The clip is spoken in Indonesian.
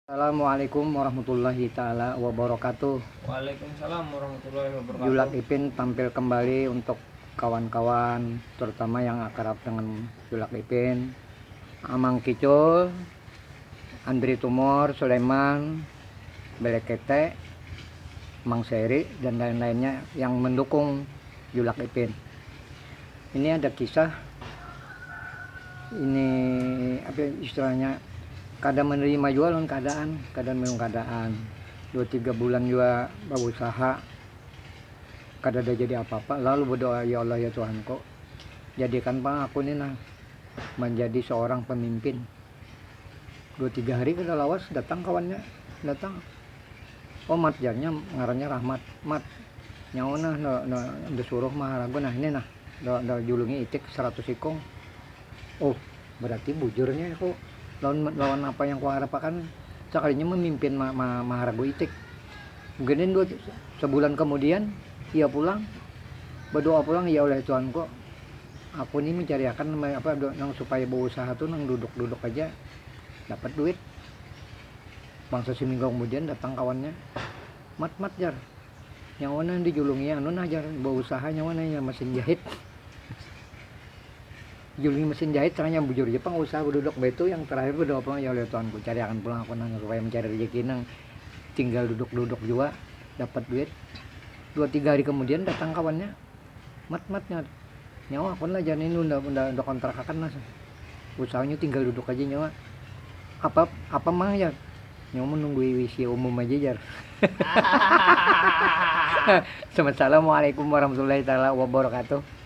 Assalamualaikum warahmatullahi taala wabarakatuh. Waalaikumsalam warahmatullahi wabarakatuh. Julak Ipin tampil kembali untuk kawan-kawan, terutama yang akrab dengan Julak Ipin. Amang Kicul, Andri Tumor, Sulaiman, Belekete, Mang Seri, dan lain-lainnya yang mendukung Julak Ipin. Ini ada kisah, ini apa istilahnya, kadang menerima jualan keadaan 2-3 bulan juga berusaha kada ada jadi apa-apa, lalu berdoa, ya Allah ya Tuhanku, jadikan aku ini menjadi seorang pemimpin. 2-3 hari kita lawas, datang kawannya, datang, oh mat jarnya ngarannya Rahmat, mat nyawana suruh maharago ini julungi itik 100 ikong. Oh berarti bujurnya aku lawan apa yang kuharapkan, sekalinya memimpin Maharago Itik. Mungkin sebulan kemudian ia pulang, berdoa pulang, ya oleh Tuhanku, aku ini mencari akan supaya berusaha tuh duduk aja dapat duit. Bangsa seminggu kemudian datang kawannya, mat jar yang mana dijulungi najar berusaha yang mana ya mesin jahit. Julungi mesin jahit caranya bujur Jepang, usaha duduk betu, yang terakhir berdoa pulang, ya oleh Tuhanku, cari akan pulang aku supaya mencari rezeki tinggal duduk juga dapat duit. 2-3 hari kemudian datang kawannya, matnya nyawa pun lah jangan ini udah kontrak akan usahanya tinggal duduk aja nyawa apa mah ya nyawa menunggu wisi umum aja jar. Assalamualaikum warahmatullahi wabarakatuh.